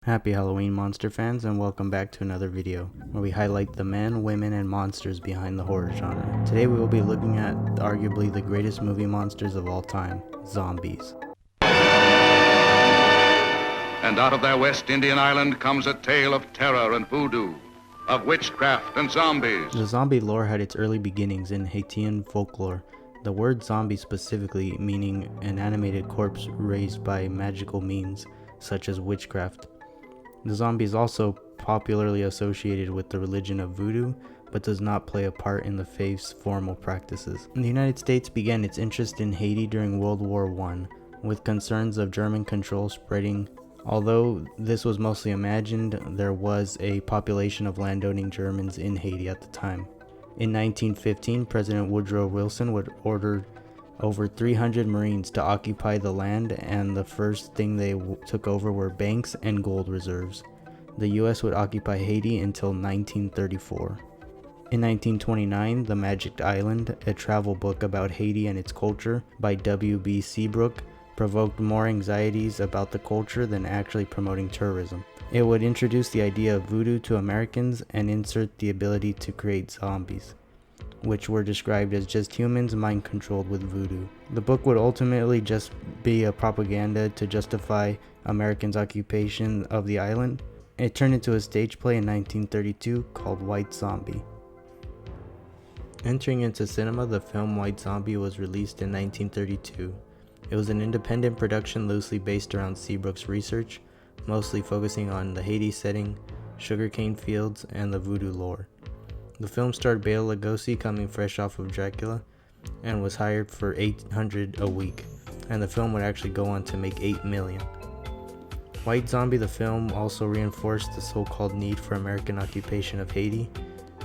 Happy Halloween, monster fans, and welcome back to another video where we highlight the men, women, and monsters behind the horror genre. Today we will be looking at arguably the greatest movie monsters of all time, zombies. And out of their West Indian island comes a tale of terror and voodoo, of witchcraft and zombies. The zombie lore had its early beginnings in Haitian folklore, the word zombie specifically meaning an animated corpse raised by magical means, such as witchcraft. The zombie is also popularly associated with the religion of voodoo, but does not play a part in the faith's formal practices. The United States began its interest in Haiti during World War I, with concerns of German control spreading. Although this was mostly imagined, there was a population of landowning Germans in Haiti at the time. In 1915, President Woodrow Wilson would order over 300 Marines to occupy the land, and the first thing they took over were banks and gold reserves. The US would occupy Haiti until 1934. In 1929, The Magic Island, a travel book about Haiti and its culture by W.B. Seabrook, provoked more anxieties about the culture than actually promoting tourism. It would introduce the idea of voodoo to Americans and insert the ability to create zombies, which were described as just humans mind controlled with voodoo. The book would ultimately just be a propaganda to justify Americans' occupation of the island. It turned into a stage play in 1932 called White Zombie. Entering into cinema, the film White Zombie was released in 1932. It was an independent production loosely based around Seabrook's research, mostly focusing on the Haiti setting, sugarcane fields, and the voodoo lore. The film starred Bela Lugosi coming fresh off of Dracula and was hired for $800 a week, and the film would actually go on to make $8 million. White Zombie, the film, also reinforced the so-called need for American occupation of Haiti,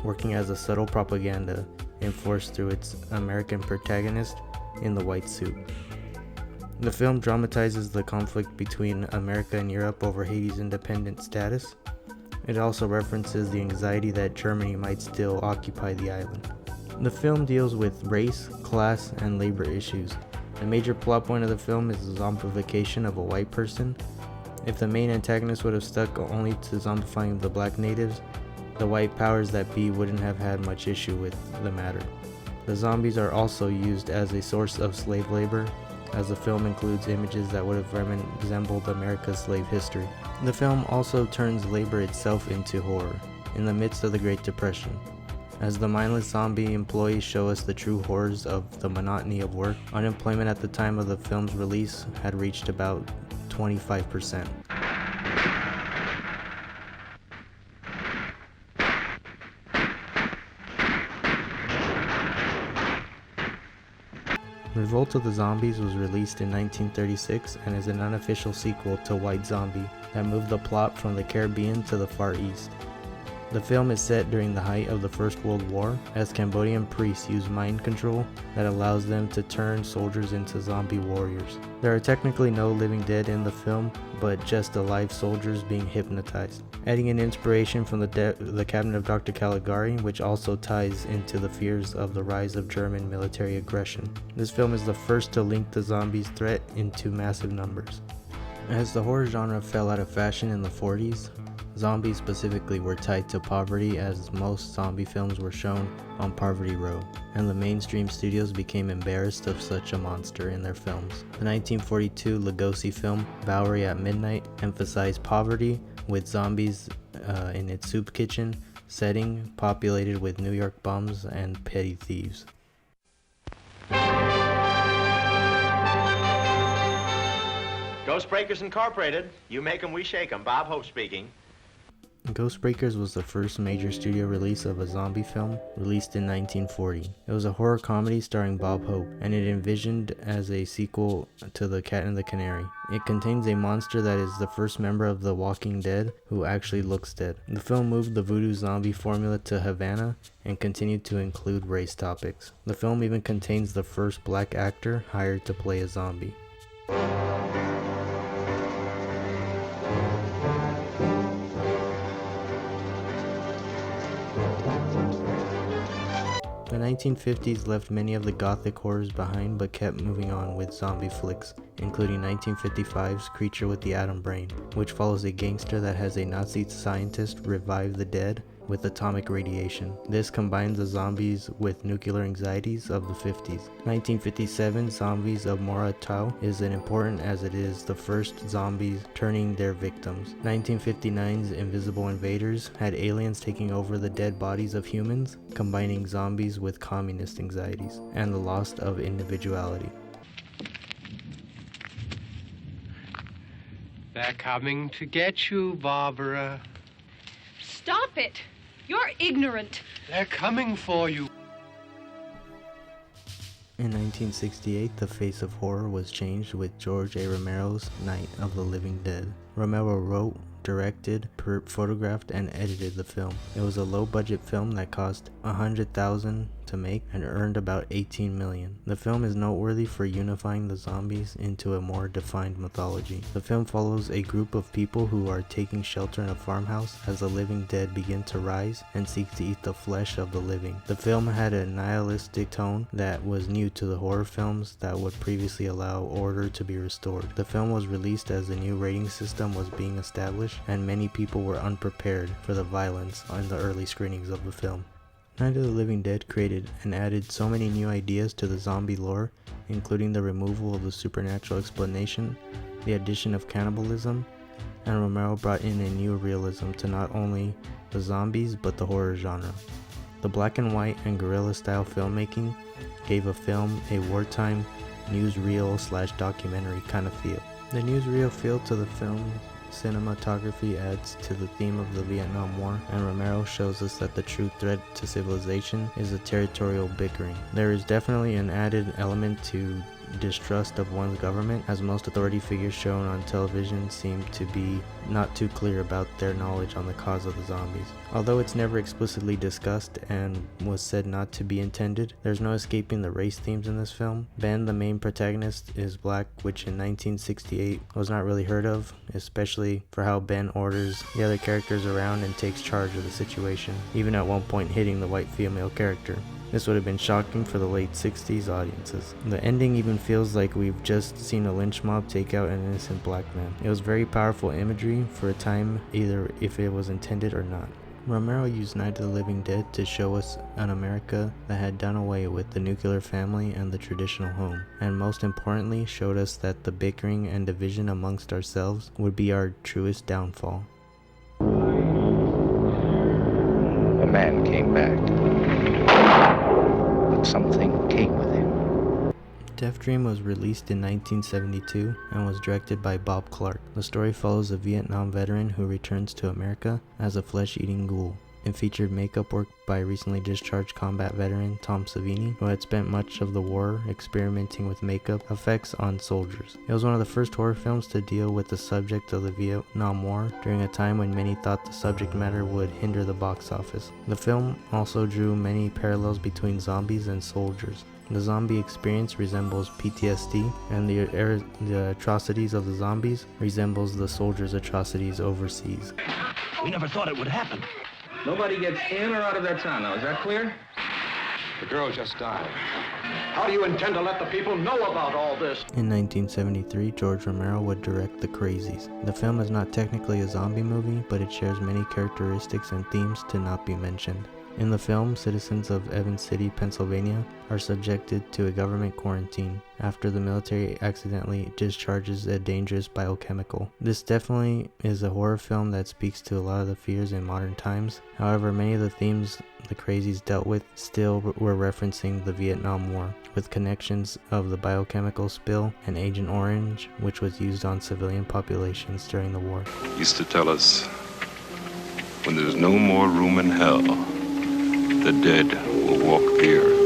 working as a subtle propaganda enforced through its American protagonist in the white suit. The film dramatizes the conflict between America and Europe over Haiti's independent status. It also references the anxiety that Germany might still occupy the island. The film deals with race, class, and labor issues. The major plot point of the film is the zombification of a white person. If the main antagonist would have stuck only to zombifying the black natives, the white powers that be wouldn't have had much issue with the matter. The zombies are also used as a source of slave labor, as the film includes images that would have resembled America's slave history. The film also turns labor itself into horror, in the midst of the Great Depression. As the mindless zombie employees show us the true horrors of the monotony of work, unemployment at the time of the film's release had reached about 25%. Revolt of the Zombies was released in 1936 and is an unofficial sequel to White Zombie that moved the plot from the Caribbean to the Far East. The film is set during the height of the First World War, as Cambodian priests use mind control that allows them to turn soldiers into zombie warriors. There are technically no living dead in the film, but just alive soldiers being hypnotized, adding an inspiration from the Cabinet of Dr. Caligari, which also ties into the fears of the rise of German military aggression. This film is the first to link the zombies' threat into massive numbers. As the horror genre fell out of fashion in the 40s, zombies specifically were tied to poverty, as most zombie films were shown on Poverty Row, and the mainstream studios became embarrassed of such a monster in their films. The 1942 Lugosi film Bowery at Midnight emphasized poverty, with zombies in its soup kitchen setting populated with New York bums and petty thieves. Ghostbreakers Incorporated. You make 'em, we shake 'em. Bob Hope speaking. Ghostbreakers was the first major studio release of a zombie film, released in 1940. It was a horror comedy starring Bob Hope, and it envisioned as a sequel to The Cat and the Canary. It contains a monster that is the first member of The Walking Dead who actually looks dead. The film moved the voodoo zombie formula to Havana and continued to include race topics. The film even contains the first black actor hired to play a zombie. The 1950s left many of the gothic horrors behind but kept moving on with zombie flicks, including 1955's Creature with the Atom Brain, which follows a gangster that has a Nazi scientist revive the dead with atomic radiation. This combines the zombies with nuclear anxieties of the 50s. 1957 Zombies of Mora Tau is as important as it is the first zombies turning their victims. 1959's Invisible Invaders had aliens taking over the dead bodies of humans, combining zombies with communist anxieties and the loss of individuality. They're coming to get you, Barbara. Stop it! You're ignorant. They're coming for you. In 1968, the face of horror was changed with George A. Romero's Night of the Living Dead. Romero wrote, directed, photographed, and edited the film. It was a low-budget film that cost $100,000 to make and earned about $18 million. The film is noteworthy for unifying the zombies into a more defined mythology. The film follows a group of people who are taking shelter in a farmhouse as the living dead begin to rise and seek to eat the flesh of the living. The film had a nihilistic tone that was new to the horror films that would previously allow order to be restored. The film was released as a new rating system was being established, and many people were unprepared for the violence in the early screenings of the film. Night of the Living Dead created and added so many new ideas to the zombie lore, including the removal of the supernatural explanation, the addition of cannibalism, and Romero brought in a new realism to not only the zombies but the horror genre. The black and white and guerrilla style filmmaking gave a film a wartime newsreel/documentary kind of feel. The newsreel feel to the film cinematography adds to the theme of the Vietnam War, and Romero shows us that the true threat to civilization is the territorial bickering. There is definitely an added element to distrust of one's government, as most authority figures shown on television seem to be not too clear about their knowledge on the cause of the zombies. Although it's never explicitly discussed and was said not to be intended, there's no escaping the race themes in this film. Ben, the main protagonist, is black, which in 1968 was not really heard of, especially for how Ben orders the other characters around and takes charge of the situation, even at one point hitting the white female character. This would have been shocking for the late 60s audiences. The ending even feels like we've just seen a lynch mob take out an innocent black man. It was very powerful imagery for a time, either if it was intended or not. Romero used Night of the Living Dead to show us an America that had done away with the nuclear family and the traditional home, and most importantly showed us that the bickering and division amongst ourselves would be our truest downfall. A man came back, but something came with him. Death Dream was released in 1972 and was directed by Bob Clark. The story follows a Vietnam veteran who returns to America as a flesh-eating ghoul. It featured makeup work by recently discharged combat veteran Tom Savini, who had spent much of the war experimenting with makeup effects on soldiers. It was one of the first horror films to deal with the subject of the Vietnam War during a time when many thought the subject matter would hinder the box office. The film also drew many parallels between zombies and soldiers. The zombie experience resembles PTSD, and the atrocities of the zombies resembles the soldiers' atrocities overseas. We never thought it would happen. Nobody gets in or out of their town now, is that clear? The girl just died. How do you intend to let the people know about all this? In 1973, George Romero would direct The Crazies. The film is not technically a zombie movie, but it shares many characteristics and themes to not be mentioned. In the film, citizens of Evans City, Pennsylvania are subjected to a government quarantine after the military accidentally discharges a dangerous biochemical. This definitely is a horror film that speaks to a lot of the fears in modern times. However, many of the themes the Crazies dealt with still were referencing the Vietnam War, with connections of the biochemical spill and Agent Orange, which was used on civilian populations during the war. Used to tell us, when there's no more room in hell, the dead will walk the earth.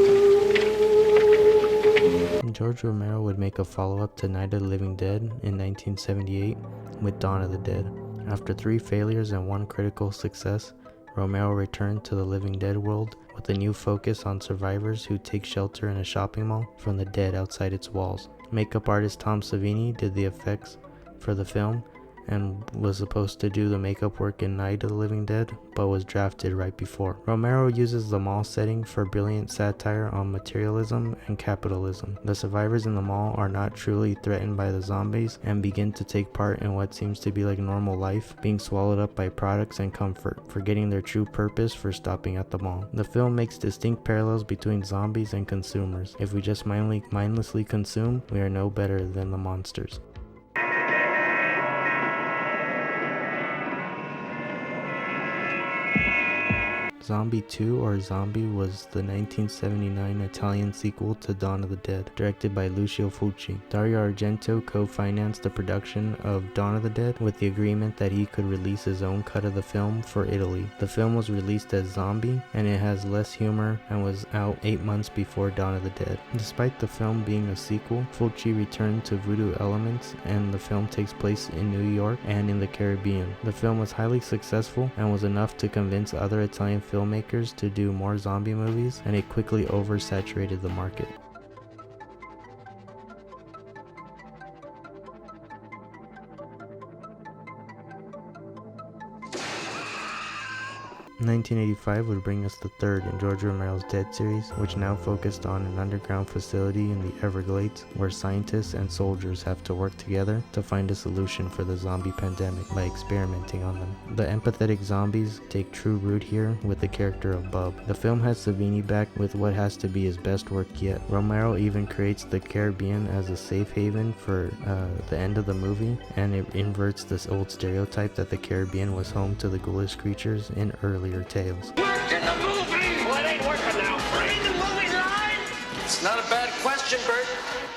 George Romero would make a follow-up to Night of the Living Dead in 1978 with Dawn of the Dead. After 3 failures and 1 critical success, Romero returned to the Living Dead world with a new focus on survivors who take shelter in a shopping mall from the dead outside its walls. Makeup artist Tom Savini did the effects for the film, and was supposed to do the makeup work in Night of the Living Dead, but was drafted right before. Romero uses the mall setting for brilliant satire on materialism and capitalism. The survivors in the mall are not truly threatened by the zombies and begin to take part in what seems to be like normal life, being swallowed up by products and comfort, forgetting their true purpose for stopping at the mall. The film makes distinct parallels between zombies and consumers. If we just mindlessly consume, we are no better than the monsters. Zombie 2 or Zombie was the 1979 Italian sequel to Dawn of the Dead, directed by Lucio Fulci. Dario Argento co-financed the production of Dawn of the Dead with the agreement that he could release his own cut of the film for Italy. The film was released as Zombie, and it has less humor and was out 8 months before Dawn of the Dead. Despite the film being a sequel, Fulci returned to voodoo elements, and the film takes place in New York and in the Caribbean. The film was highly successful and was enough to convince other Italian filmmakers to do more zombie movies, and it quickly oversaturated the market. In 1985 would bring us the third in George Romero's Dead series, which now focused on an underground facility in the Everglades where scientists and soldiers have to work together to find a solution for the zombie pandemic by experimenting on them. The empathetic zombies take true root here with the character of Bub. The film has Savini back with what has to be his best work yet. Romero even creates the Caribbean as a safe haven for the end of the movie, and it inverts this old stereotype that the Caribbean was home to the ghoulish creatures in earlier tales. Worked in the movie! Well, it ain't working now. Read the movie line! It's not a bad question, Bert.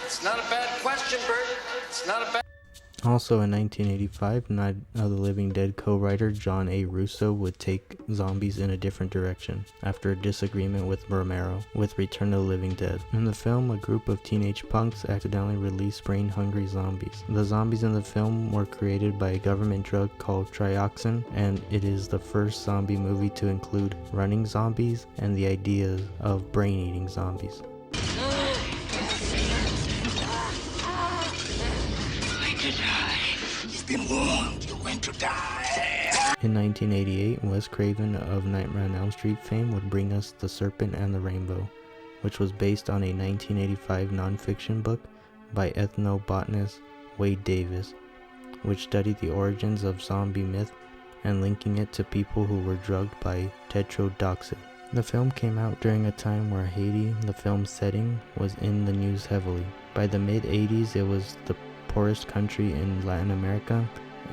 It's not a bad question, Bert. It's not a bad... Also in 1985, Night of the Living Dead co-writer John A. Russo would take zombies in a different direction after a disagreement with Romero with Return of the Living Dead. In the film, a group of teenage punks accidentally release brain-hungry zombies. The zombies in the film were created by a government drug called trioxin, and it is the first zombie movie to include running zombies and the idea of brain-eating zombies. In 1988, Wes Craven of Nightmare on Elm Street fame would bring us The Serpent and the Rainbow, which was based on a 1985 nonfiction book by ethnobotanist Wade Davis, which studied the origins of zombie myth and linking it to people who were drugged by tetrodotoxin. The film came out during a time where Haiti, the film's setting, was in the news heavily. By the mid-80s, it was the poorest country in Latin America,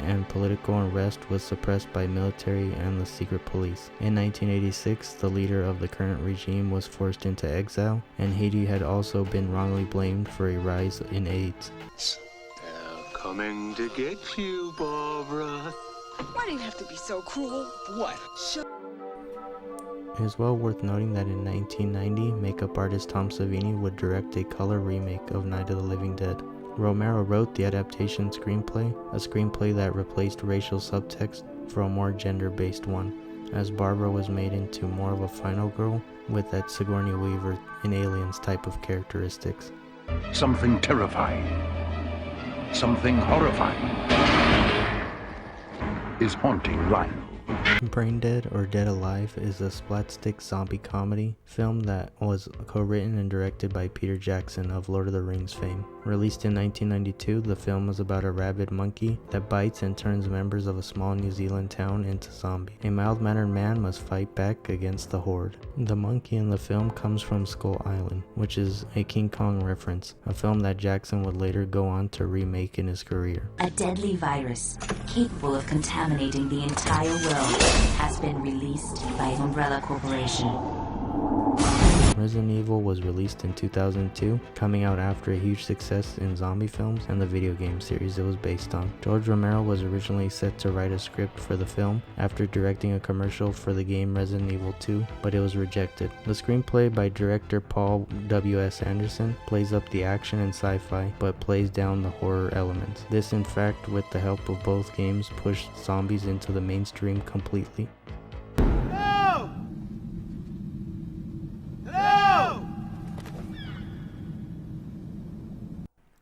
and political unrest was suppressed by military and the secret police. In 1986, the leader of the current regime was forced into exile, and Haiti had also been wrongly blamed for a rise in AIDS. They're coming to get you, Barbara. Why do you have to be so cruel? What? It is well worth noting that in 1990, makeup artist Tom Savini would direct a color remake of Night of the Living Dead. Romero wrote the adaptation screenplay, a screenplay that replaced racial subtext for a more gender-based one, as Barbara was made into more of a final girl with that Sigourney Weaver in Aliens type of characteristics. Something terrifying, something horrifying is haunting life. Brain Dead or Dead Alive is a splatstick zombie comedy film that was co-written and directed by Peter Jackson of Lord of the Rings fame. Released in 1992, the film is about a rabid monkey that bites and turns members of a small New Zealand town into zombies. A mild-mannered man must fight back against the horde. The monkey in the film comes from Skull Island, which is a King Kong reference, a film that Jackson would later go on to remake in his career. A deadly virus capable of contaminating the entire world has been released by Umbrella Corporation. Resident Evil was released in 2002, coming out after a huge success in zombie films and the video game series it was based on. George Romero was originally set to write a script for the film after directing a commercial for the game Resident Evil 2, but it was rejected. The screenplay by director Paul W.S. Anderson plays up the action and sci-fi, but plays down the horror elements. This, in fact, with the help of both games, pushed zombies into the mainstream completely.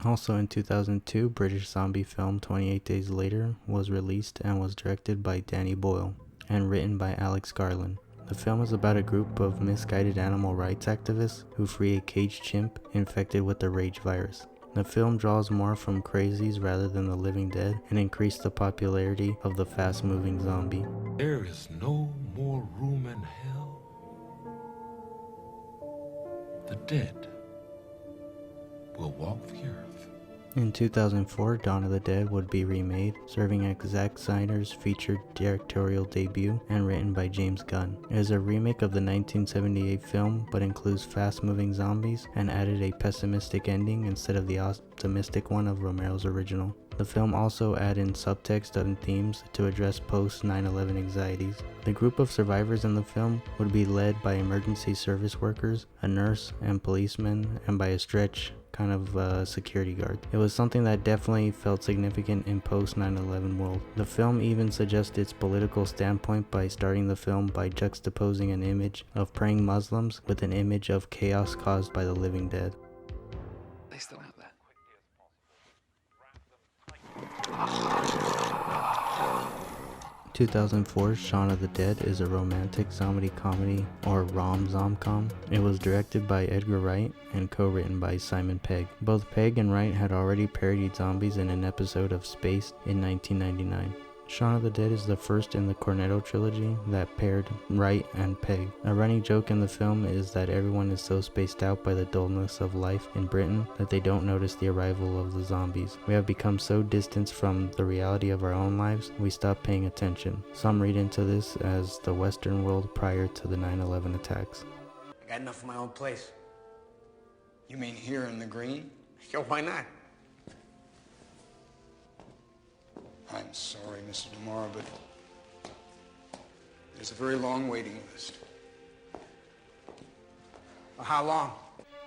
Also in 2002, British zombie film 28 Days Later was released and was directed by Danny Boyle and written by Alex Garland. The film is about a group of misguided animal rights activists who free a caged chimp infected with the rage virus. The film draws more from crazies rather than the living dead and increased the popularity of the fast-moving zombie. There is no more room in hell. The dead will walk the earth. In 2004, Dawn of the Dead would be remade, serving as Zack Snyder's featured directorial debut and written by James Gunn. It is a remake of the 1978 film, but includes fast-moving zombies and added a pessimistic ending instead of the optimistic one of Romero's original. The film also added subtext and themes to address post-9/11 anxieties. The group of survivors in the film would be led by emergency service workers, a nurse and policeman, and by a stretch, kind of security guard. It was something that definitely felt significant in post-9/11 world. The film even suggests its political standpoint by starting the film by juxtaposing an image of praying Muslims with an image of chaos caused by the living dead. They still have that. 2004's Shaun of the Dead is a romantic zombie comedy or rom-zom-com. It was directed by Edgar Wright and co-written by Simon Pegg. Both Pegg and Wright had already parodied zombies in an episode of Spaced in 1999. Shaun of the Dead is the first in the Cornetto trilogy that paired Wright and Pegg. A running joke in the film is that everyone is so spaced out by the dullness of life in Britain that they don't notice the arrival of the zombies. We have become so distanced from the reality of our own lives, we stop paying attention. Some read into this as the Western world prior to the 9/11 attacks. I got enough of my own place. You mean here in the green? Yo, why not? I'm sorry, Mr. DeMora, but there's a very long waiting list. Well, how long?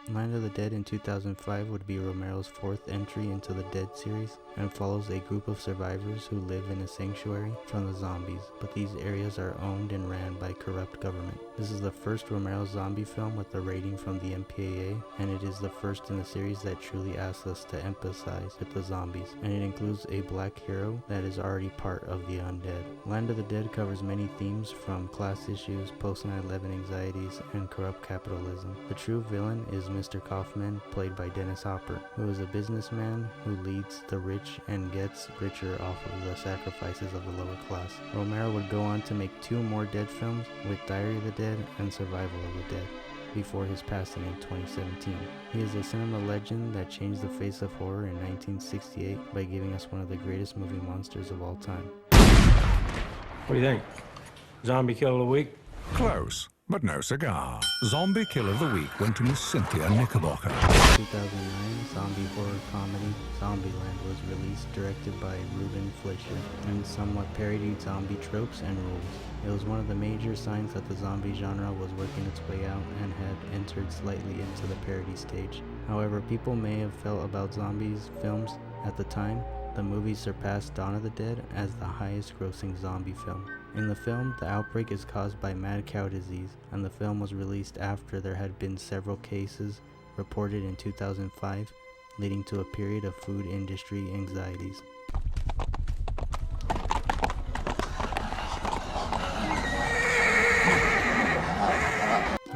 Land of the Dead in 2005 would be Romero's fourth entry into the Dead series and follows a group of survivors who live in a sanctuary from the zombies, but these areas are owned and ran by corrupt government. This is the first Romero zombie film with a rating from the MPAA, and it is the first in the series that truly asks us to empathize with the zombies, and it includes a black hero that is already part of the undead. Land of the Dead covers many themes from class issues, post-9/11 anxieties, and corrupt capitalism. The true villain is Mr. Kaufman, played by Dennis Hopper, who is a businessman who leads the rich and gets richer off of the sacrifices of the lower class. Romero would go on to make 2 more Dead films with Diary of the Dead and Survival of the Dead before his passing in 2017. He is a cinema legend that changed the face of horror in 1968 by giving us one of the greatest movie monsters of all time. What do you think? Zombie kill of the week? Close, but no cigar. Zombie Kill of the Week went to Miss Cynthia Knickerbocker. 2009 zombie horror comedy Zombieland was released, directed by Ruben Fleischer, and somewhat parodied zombie tropes and rules. It was one of the major signs that the zombie genre was working its way out and had entered slightly into the parody stage. However, people may have felt about zombies films at the time. The movie surpassed Dawn of the Dead as the highest grossing zombie film. In the film, the outbreak is caused by mad cow disease, and the film was released after there had been several cases reported in 2005, leading to a period of food industry anxieties.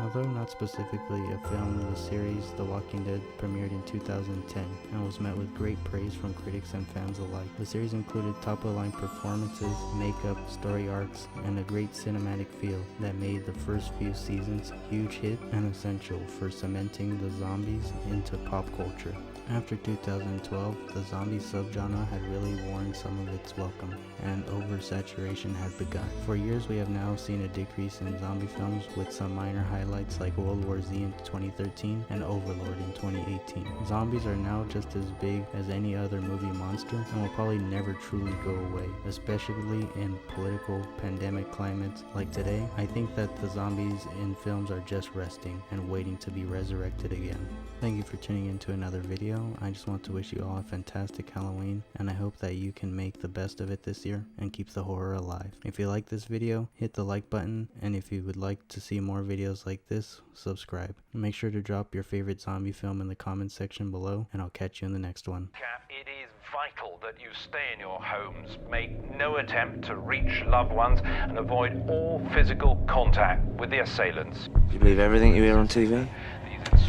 Although not specifically a film, the series The Walking Dead premiered in 2010 and was met with great praise from critics and fans alike. The series included top-of-the-line performances, makeup, story arcs, and a great cinematic feel that made the first few seasons a huge hit and essential for cementing the zombies into pop culture. After 2012, the zombie subgenre had really worn some of its welcome, and oversaturation had begun. For years, we have now seen a decrease in zombie films, with some minor highlights like World War Z in 2013 and Overlord in 2018. Zombies are now just as big as any other movie monster and will probably never truly go away, especially in political pandemic climates like today. I think that the zombies in films are just resting and waiting to be resurrected again. Thank you for tuning in to another video. video, I just want to wish you all a fantastic Halloween, and I hope that you can make the best of it this year and keep the horror alive. If you like this video, hit the like button, and if you would like to see more videos like this, subscribe. Make sure to drop your favorite zombie film in the comments section below, and I'll catch you in the next one. It is vital that you stay in your homes, make no attempt to reach loved ones, and avoid all physical contact with the assailants. You believe everything you hear on TV? These